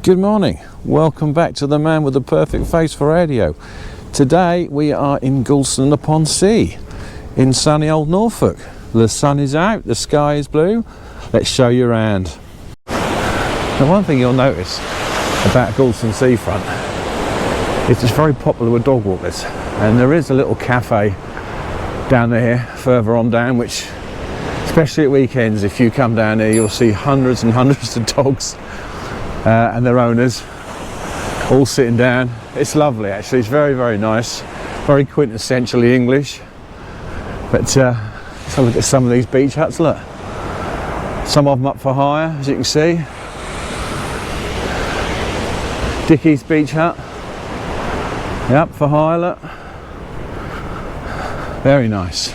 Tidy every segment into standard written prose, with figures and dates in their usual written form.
Good morning, welcome back to the man with the perfect face for radio. Today we are in Gorleston Upon Sea in sunny old Norfolk. The sun is out, the sky is blue. Let's show you around. Now, one thing you'll notice about Gorleston seafront is it's very popular with dog walkers, and there is a little cafe down there further on down, which especially at weekends, if you come down here, you'll see hundreds and hundreds of dogs and their owners all sitting down. It's lovely, actually. It's very, very nice, very quintessentially English. But let's have a look at some of these beach huts. Look, some of them up for hire, as you can see. Dickie's beach hut, yep, for hire. Look, very nice.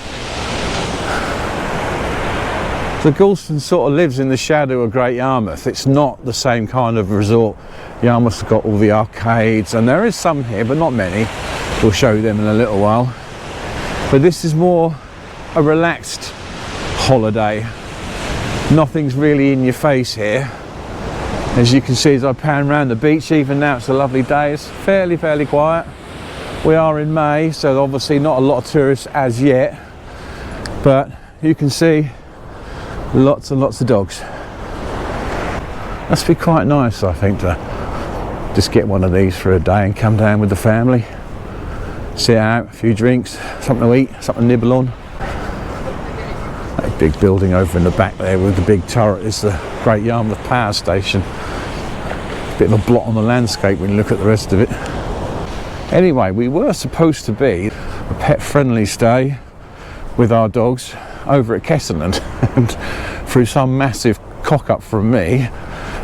The Gorleston sort of lives in the shadow of Great Yarmouth. It's not the same kind of resort. Yarmouth's got all the arcades, and there is some here, but not many. We'll show you them in a little while. But this is more a relaxed holiday. Nothing's really in your face here. As you can see as I pan around the beach, even now it's a lovely day. It's fairly quiet. We are in May, so obviously not a lot of tourists as yet. But you can see lots and lots of dogs. Must be quite nice, I think, to just get one of these for a day and come down with the family, sit out, a few drinks, something to eat, something to nibble on. That big building over in the back there with the big turret is the Great Yarmouth Power Station. Bit of a blot on the landscape when you look at the rest of it. Anyway, we were supposed to be a pet-friendly stay with our dogs over at Kesselland, and through some massive cock-up from me,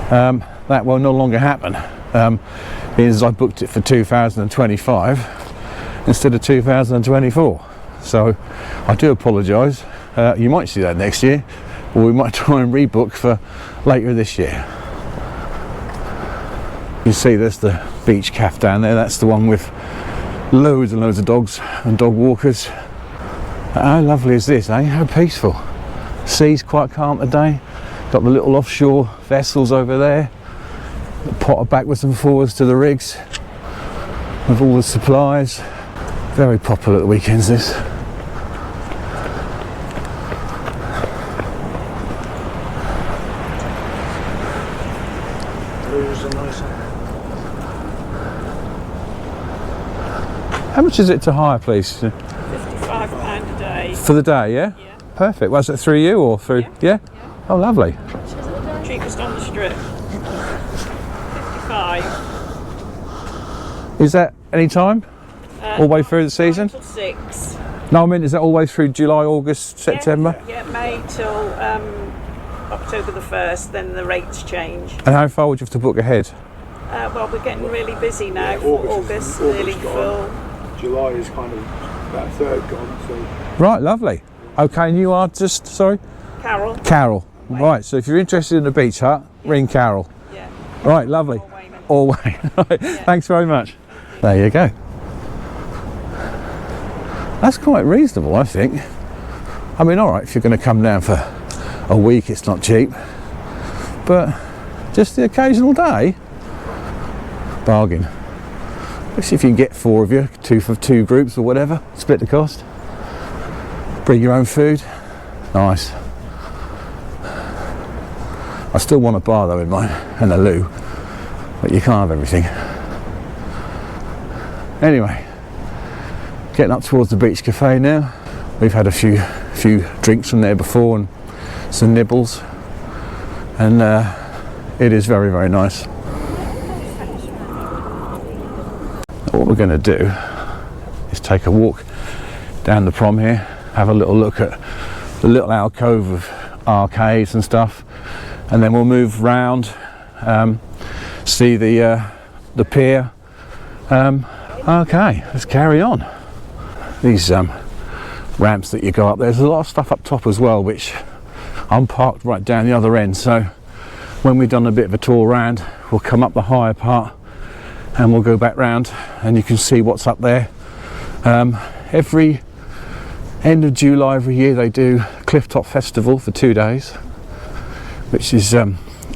that will no longer happen. Is I booked it for 2025 instead of 2024. So I do apologise. You might see that next year, or we might try and rebook for later this year. You see there's the beach cafe down there. That's the one with loads and loads of dogs and dog walkers. How lovely is this, eh? How peaceful. Sea's quite calm today. Got the little offshore vessels over there. Potter backwards and forwards to the rigs with all the supplies. Very popular at the weekends, this. How much is it to hire, please? £55 a day. For the day, yeah? Yeah. Perfect. Was it through you or through? Yeah? Oh, lovely. Cheapest on the strip. 55. Is that any time? All the way through the season? 9 till 6. No, I mean, is that all the way through July, August, September? Yeah, May till October the 1st, then the rates change. And how far would you have to book ahead? Well, we're getting really busy now for August nearly full. July is kind of about a third gone, so... Right, lovely. Okay, and you are just, sorry? Carol. Carol. Right, so if you're interested in a beach hut, ring Carol. Yeah. Right, lovely. All way. Right. Yeah. Thanks very much. There you go. That's quite reasonable, I think. I mean, all right, if you're going to come down for a week, it's not cheap. But just the occasional day, bargain. Especially if you can get 4 of you, 2 for 2 groups or whatever, split the cost. Bring your own food. Nice. I still want a bar though in mine, and a loo, but you can't have everything. Anyway, getting up towards the beach cafe now. We've had a few drinks from there before and some nibbles, and it is very, very nice. What we're going to do is take a walk down the prom here, have a little look at the little alcove of arcades and stuff, and then we'll move round, see the pier. Okay, let's carry on. These ramps that you go up, there's a lot of stuff up top as well, which I'm parked right down the other end, so when we've done a bit of a tour round, we'll come up the higher part and we'll go back round and you can see what's up there. Every end of July every year they do Clifftop Festival for 2 days, which is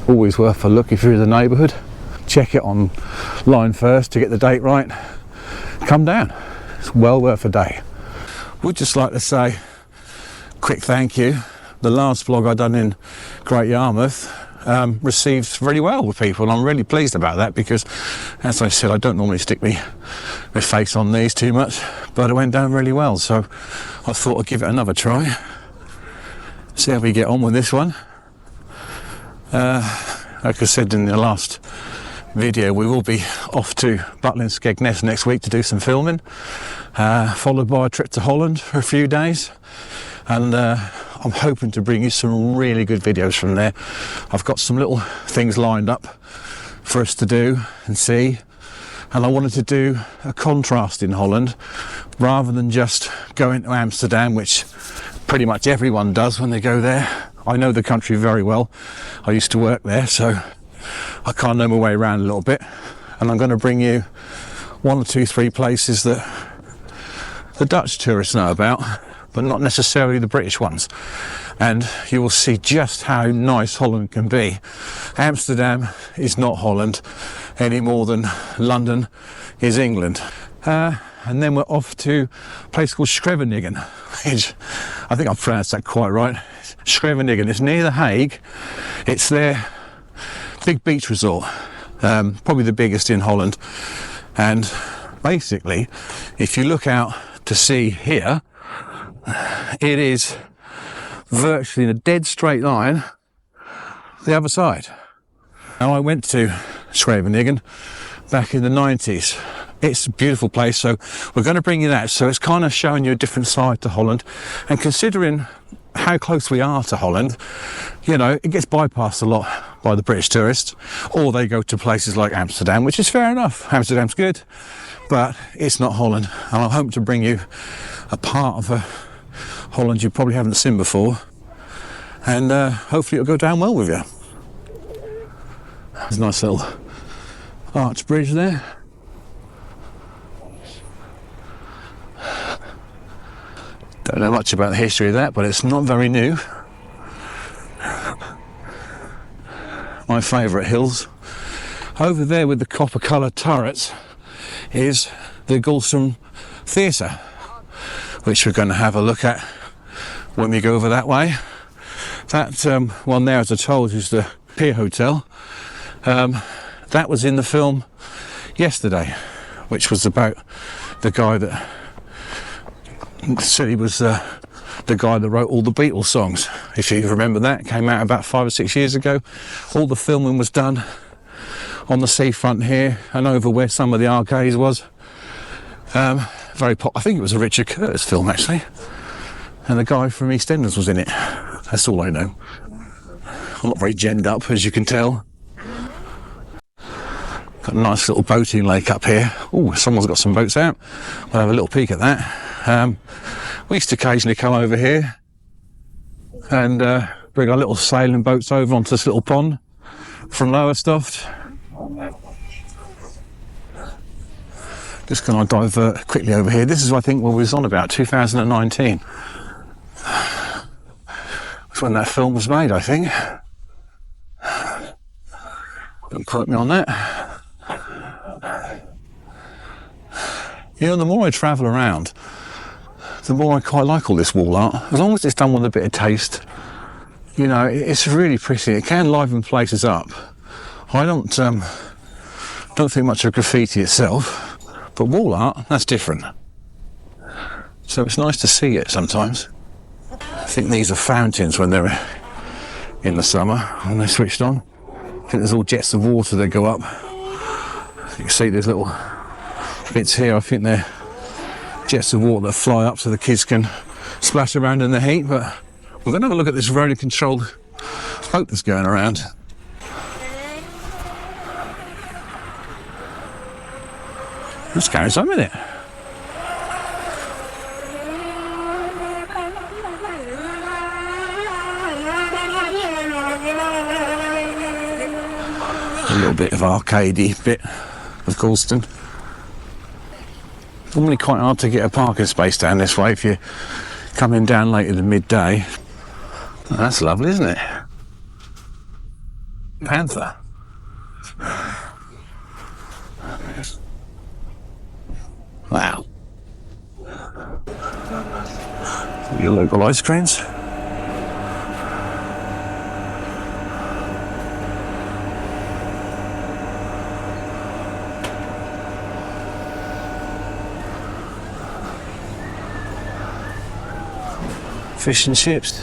always worth a look if you're in the neighbourhood. check it online first to get the date right, come down. It's well worth a day. Would just like to say quick thank you. The last vlog I done in Great Yarmouth received really well with people, and I'm really pleased about that, because as I said, I don't normally stick my face on these too much, but it went down really well, so I thought I'd give it another try, see how we get on with this one. Like I said in the last video, we will be off to Butlin Skegness next week to do some filming, followed by a trip to Holland for a few days, and I'm hoping to bring you some really good videos from there. I've got some little things lined up for us to do and see, and I wanted to do a contrast in Holland rather than just going to Amsterdam, which pretty much everyone does when they go there. I know the country very well. I used to work there, so I kind of know my way around a little bit, and I'm going to bring you 1 or 2, 3 places that the Dutch tourists know about, but not necessarily the British ones, and you will see just how nice Holland can be. Amsterdam is not Holland any more than London is England. And then we're off to a place called Scheveningen, which I think I've pronounced that quite right. Scheveningen. It's near The Hague. It's their big beach resort, probably the biggest in Holland. And basically, if you look out to sea here, it is virtually in a dead straight line the other side. Now, I went to Scheveningen back in the 90s. It's a beautiful place, so we're going to bring you that. So it's kind of showing you a different side to Holland, and considering how close we are to Holland, you know, it gets bypassed a lot by the British tourists, or they go to places like Amsterdam, which is fair enough. Amsterdam's good, but it's not Holland, and I hope to bring you a part of Holland you probably haven't seen before, and hopefully it'll go down well with you. There's a nice little arch bridge there. Don't know much about the history of that, but it's not very new. My favourite hills. Over there with the copper coloured turrets is the Gorleston Theatre, which we're going to have a look at when we go over that way. That one there, as I told you, is the Pier Hotel. That was in the film Yesterday, which was about the guy that said he was the guy that wrote all the Beatles songs. If you remember that, it came out about 5 or 6 years ago. All the filming was done on the seafront here and over where some of the arcades was. I think it was a Richard Curtis film, actually, and the guy from EastEnders was in it. That's all I know. I'm not very genned up, as you can tell. Got a nice little boating lake up here. Oh, someone's got some boats out. We'll have a little peek at that. We used to occasionally come over here and bring our little sailing boats over onto this little pond from Lowestoft. Just going to divert quickly over here. This is, I think, what we was on about, 2019. That's when that film was made, I think. Don't quote me on that. You know, the more I travel around, the more I quite like all this wall art. As long as it's done with a bit of taste, you know, it's really pretty. It can liven places up. I don't think much of graffiti itself, but wall art, that's different. So it's nice to see it sometimes. I think these are fountains when they're in the summer, when they're switched on. I think there's all jets of water that go up. You can see there's little bits here. I think they're jets of water that fly up so the kids can splash around in the heat. But we're going to have a look at this rotor controlled boat that's going around. Let's carry some in it. A little bit of arcadey bit of Gorleston. Normally quite hard to get a parking space down this way if you're coming down later than midday. Oh, that's lovely, isn't it? Panther. Wow. Your local ice creams. Fish and chips.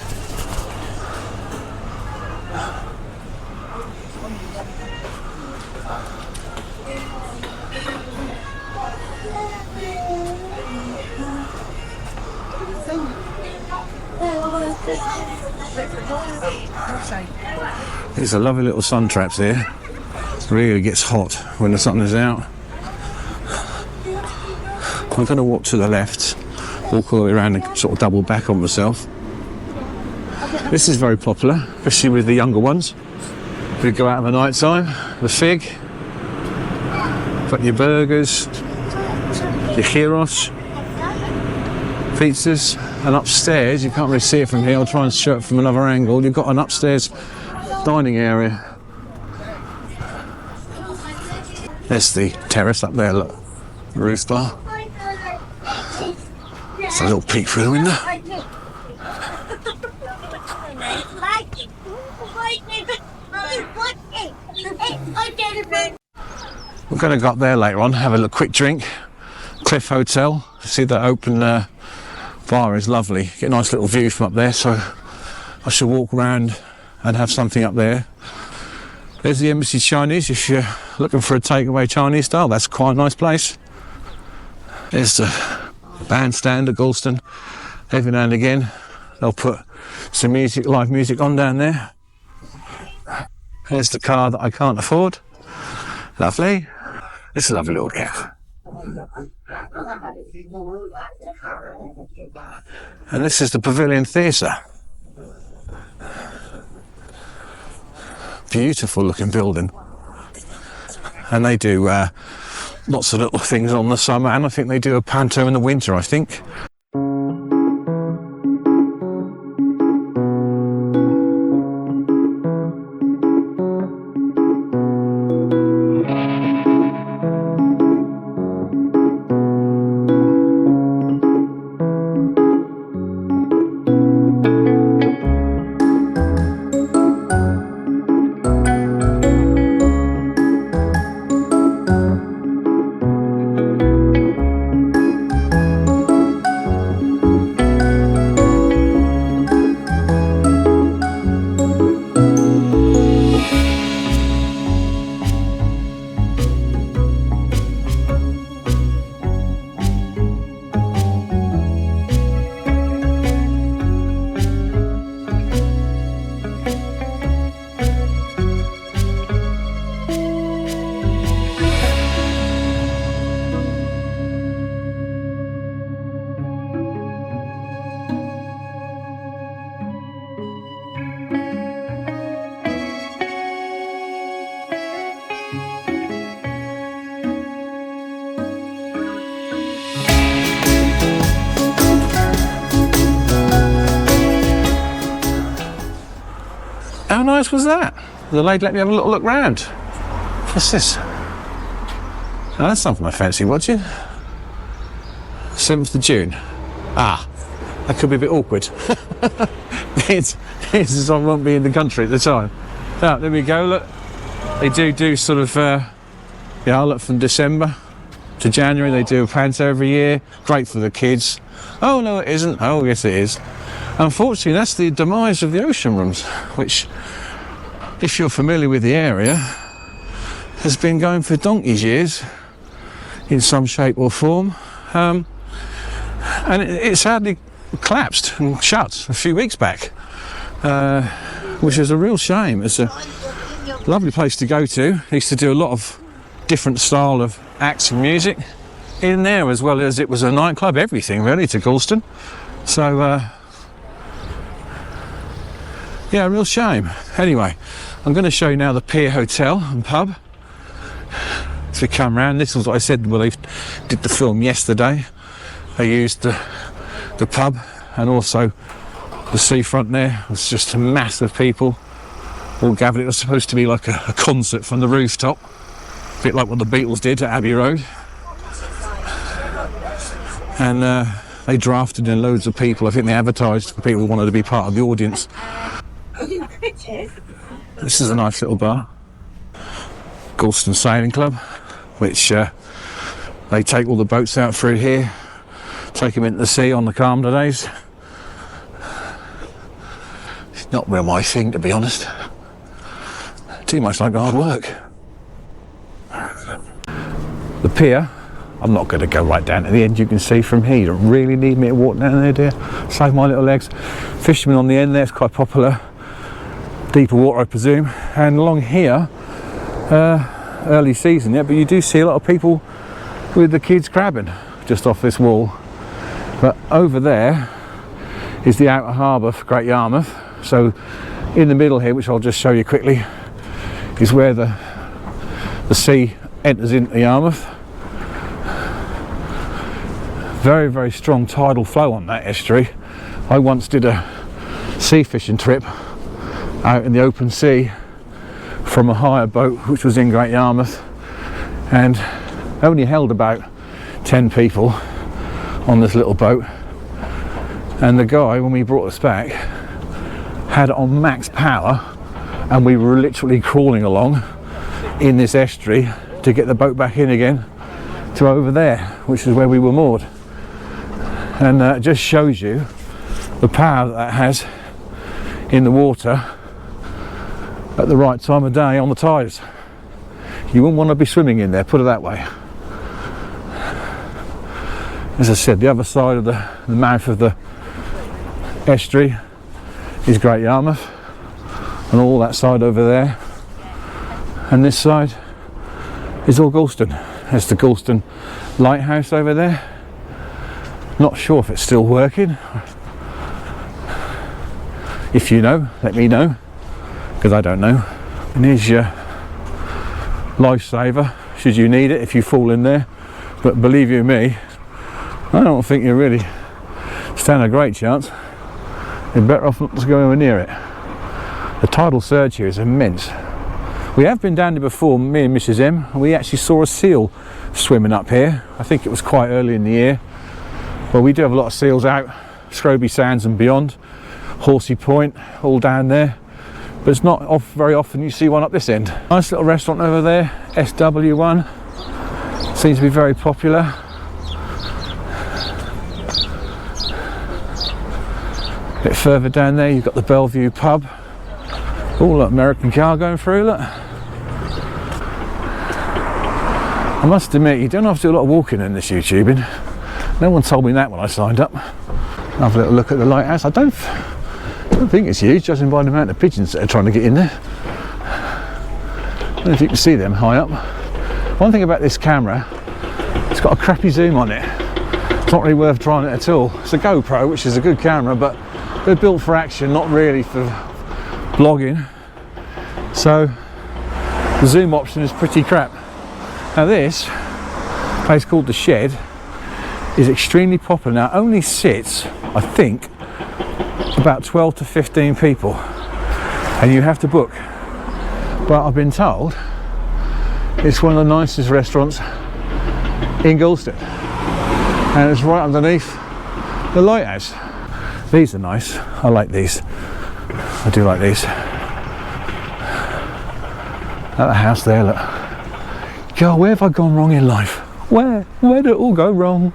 There's a lovely little sun traps here. It really gets hot when the sun is out. I'm going to walk to the left, walk all the way around and sort of double back on myself. This is very popular, especially with the younger ones. We go out in the night time, the fig, got your burgers, your gyros, pizzas, and upstairs, you can't really see it from here, I'll try and show it from another angle, you've got an upstairs dining area. There's the terrace up there, look, the roof bar. It's a little peek through the window. We're going to go up there later on, have a little quick drink. Cliff Hotel, see that open bar is lovely. Get a nice little view from up there, so I shall walk around and have something up there. There's the Embassy Chinese, if you're looking for a takeaway Chinese style, that's quite a nice place. There's the bandstand at Gorleston. Every now and again they'll put some music, live music on down there. There's the car that I can't afford. Lovely. This is a lovely little cafe. And this is the Pavilion Theatre. Beautiful looking building. And they do lots of little things on the summer, and I think they do a panto in the winter, I think. How nice was that? The lady let me have a little look round. What's this? Oh, that's something I fancy watching. 7th of June. Ah, that could be a bit awkward. It's as I won't be in the country at the time. Oh, there we go, look. They do sort of, yeah, look, from December to January, they do a panto every year. Great for the kids. Oh, no, it isn't. Oh, yes, it is. Unfortunately, that's the demise of the ocean rooms, which, if you're familiar with the area, has been going for donkey's years in some shape or form. And it sadly collapsed and shut a few weeks back, which is a real shame. It's a lovely place to go to. They used to do a lot of different style of acts and music in there, as well as it was a nightclub, everything really to Gorleston. So, yeah, a real shame. Anyway, I'm going to show you now the Pier Hotel and Pub. As we come round, this was what I said, well, they did the film yesterday. They used the pub and also the seafront there. It was just a mass of people all gathered. It was supposed to be like a concert from the rooftop, a bit like what the Beatles did at Abbey Road. and they drafted in loads of people. I think they advertised for people who wanted to be part of the audience. This is a nice little bar, Gorleston Sailing Club, which they take all the boats out through here, take them into the sea on the calmer days. It's not real my thing, to be honest. Too much like hard work. The pier, I'm not going to go right down to the end. You can see from here. You don't really need me to walk down there, dear. Save my little legs. Fishermen on the end there, it's quite popular. Deeper water, I presume. And along here, early season yet, but you do see a lot of people with the kids crabbing just off this wall. But over there is the outer harbour for Great Yarmouth. So in the middle here, which I'll just show you quickly, is where the sea enters into Yarmouth. Very, very strong tidal flow on that estuary. I once did a sea fishing trip out in the open sea from a hire boat which was in Great Yarmouth, and only held about 10 people on this little boat, and the guy, when we brought us back, had it on max power, and we were literally crawling along in this estuary to get the boat back in again to over there, which is where we were moored. And it just shows you the power that has in the water at the right time of day on the tides. You wouldn't want to be swimming in there, put it that way. As I said, the other side of the mouth of the estuary is Great Yarmouth, and all that side over there, and this side is all Gorleston. There's the Gorleston lighthouse over there. Not sure if it's still working. If you know, let me know, because I don't know. And here's your lifesaver, should you need it if you fall in there. But believe you me, I don't think you really stand a great chance. You're better off not to go anywhere near it. The tidal surge here is immense. We have been down here before, me and Mrs M, and we actually saw a seal swimming up here. I think it was quite early in the year. Well, we do have a lot of seals out, Scroby Sands and beyond, Horsey Point, all down there. But it's not very often you see one up this end. Nice little restaurant over there, SW1. Seems to be very popular. A bit further down there, you've got the Bellevue pub. Oh, look, American car going through, look. I must admit, you don't have to do a lot of walking in this YouTubing. No one told me that when I signed up. Have a little look at the lighthouse. I don't think it's huge, judging by the amount of pigeons that are trying to get in there. I don't know if you can see them high up. One thing about this camera, it's got a crappy zoom on it. It's not really worth trying it at all. It's a GoPro, which is a good camera, but they're built for action, not really for vlogging. So the zoom option is pretty crap. Now this place called The Shed is extremely popular now. Only sits, I think, about 12 to 15 people, and you have to book. But I've been told it's one of the nicest restaurants in Gorleston, and it's right underneath the lighthouse. These are nice. I like these. I do like these. At the house there, look. God, where have I gone wrong in life? Where did it all go wrong?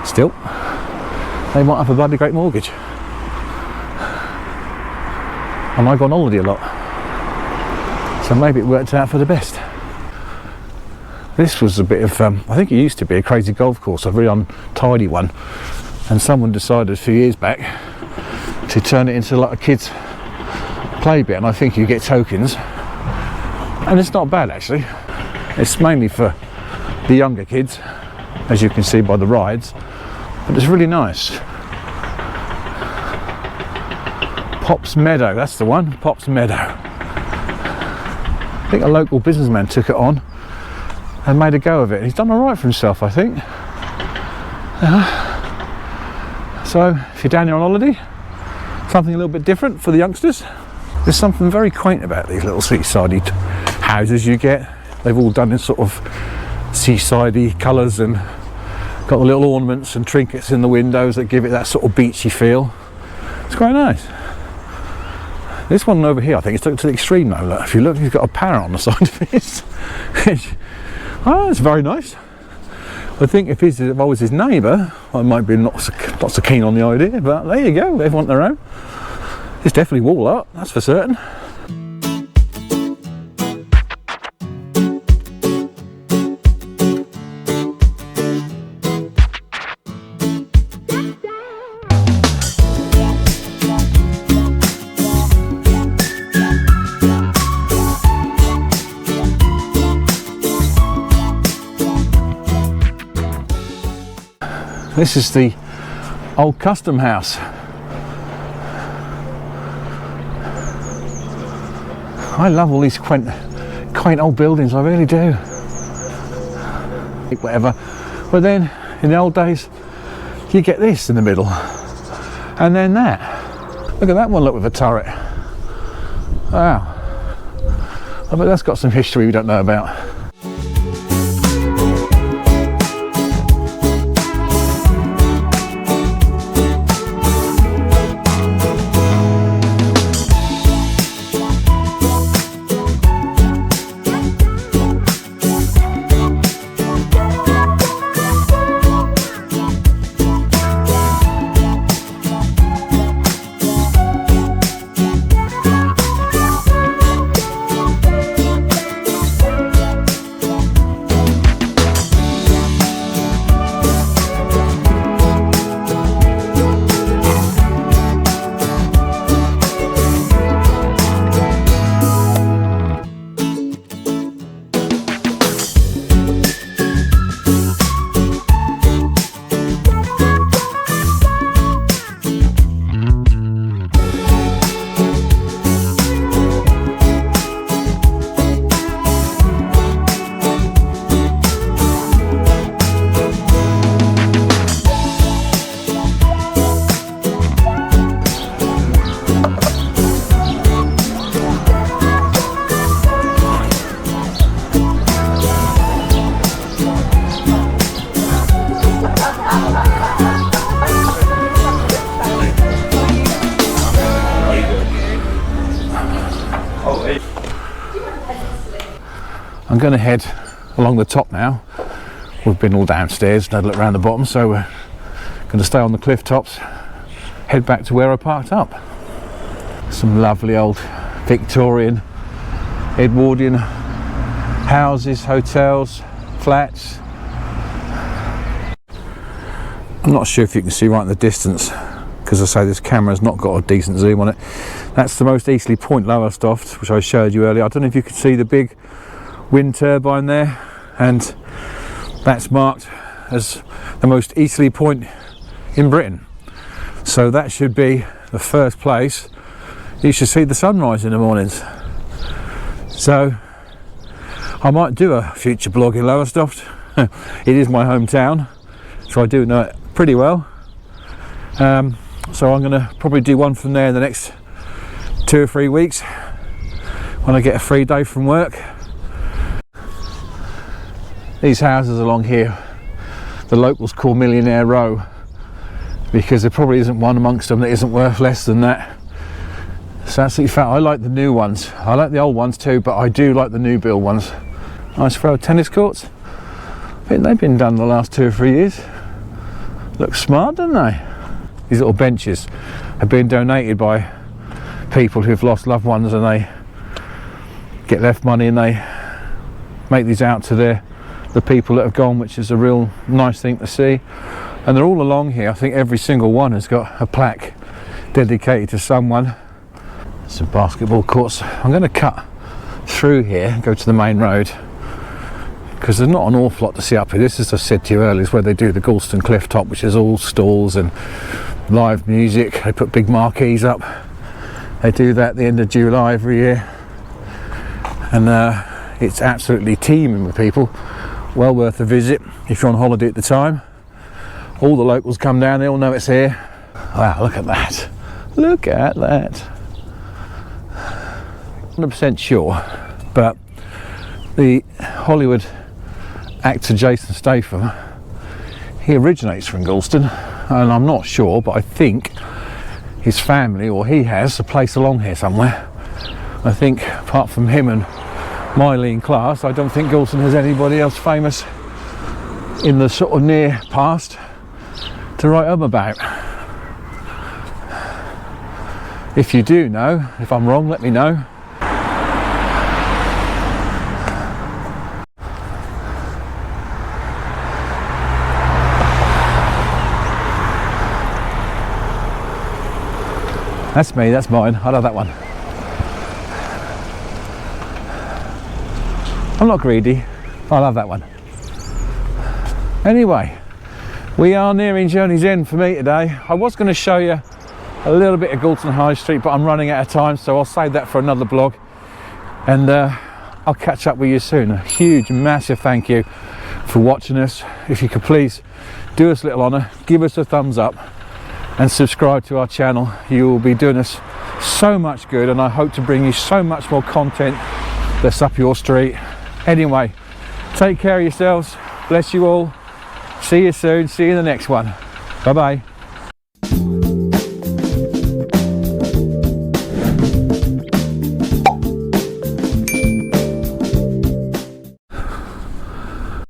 Still, they might have a bloody great mortgage. And I go on holiday a lot. So maybe it worked out for the best. This was a bit of, I think it used to be a crazy golf course, a very untidy one. And someone decided a few years back to turn it into like a kids' play bit, and I think you get tokens. And it's not bad actually. It's mainly for the younger kids, as you can see by the rides, but it's really nice. Pops Meadow, that's the one, Pops Meadow. I think a local businessman took it on and made a go of it. He's done all right for himself, I think. So if you're down here on holiday, something a little bit different for the youngsters. There's something very quaint about these little seaside houses you get. They've all done in sort of seasidey colours, and got the little ornaments and trinkets in the windows that give it that sort of beachy feel. It's quite nice. This one over here, I think it's took to the extreme though. Look, if you look, you've got a parrot on the side of it. Oh, it's very nice. I think if I was his neighbour, I might be not so keen on the idea, but there you go, everyone their own. It's definitely wall art, that's for certain. This is the old custom house. I love all these quaint old buildings, I really do. Whatever. But then, in the old days, you get this in the middle. And then that. Look at that one, look, with a turret. Wow. I bet that's got some history we don't know about. I'm going to head along the top now. We've been all downstairs and had a look around the bottom, so we're going to stay on the cliff tops, head back to where I parked up. Some lovely old Victorian, Edwardian houses, hotels, flats. I'm not sure if you can see right in the distance, because I say this camera's not got a decent zoom on it. That's the most easterly point, Lowestoft, which I showed you earlier. I don't know if you could see the big wind turbine there, and that's marked as the most easterly point in Britain. So that should be the first place you should see the sunrise in the mornings. So I might do a future blog in Lowestoft. It is my hometown, so I do know it pretty well. So I'm going to probably do one from there in the next 2 or 3 weeks when I get a free day from work. These houses along here, the locals call Millionaire Row, because there probably isn't one amongst them that isn't worth less than that. So absolutely fat. I like the new ones. I like the old ones too, but I do like the new build ones. Nice throw of tennis courts. I think they've been done the last 2 or 3 years. Look smart, don't they? These little benches have been donated by people who've lost loved ones, and they get left money and they make these out to the people that have gone, which is a real nice thing to see. And they're all along here. I think every single one has got a plaque dedicated to someone. Some basketball courts. I'm going to cut through here and go to the main road, because there's not an awful lot to see up here. This, as I said to you earlier, is where they do the Gorleston cliff top, which is all stalls and live music. They put big marquees up. They do that at the end of July every year, and it's absolutely teeming with people. Well worth a visit if you're on holiday at the time. All the locals come down, they all know it's here. Wow, look at that. Look at that. 100% sure, but the Hollywood actor Jason Statham, he originates from Gorleston, and I'm not sure, but I think his family, or he has, a place along here somewhere. I think apart from him and Miley in class, I don't think Gorleston has anybody else famous in the sort of near past to write home about. If you do know, if I'm wrong, let me know. That's me, that's mine. I love that one. I'm not greedy. I love that one. Anyway, we are nearing journey's end for me today. I was going to show you a little bit of Gorleston High Street, but I'm running out of time, so I'll save that for another vlog. And I'll catch up with you soon. A huge, massive thank you for watching us. If you could please do us a little honour, give us a thumbs up and subscribe to our channel. You will be doing us so much good, and I hope to bring you so much more content that's up your street. Anyway, take care of yourselves. Bless you all. See you soon. See you in the next one. Bye bye.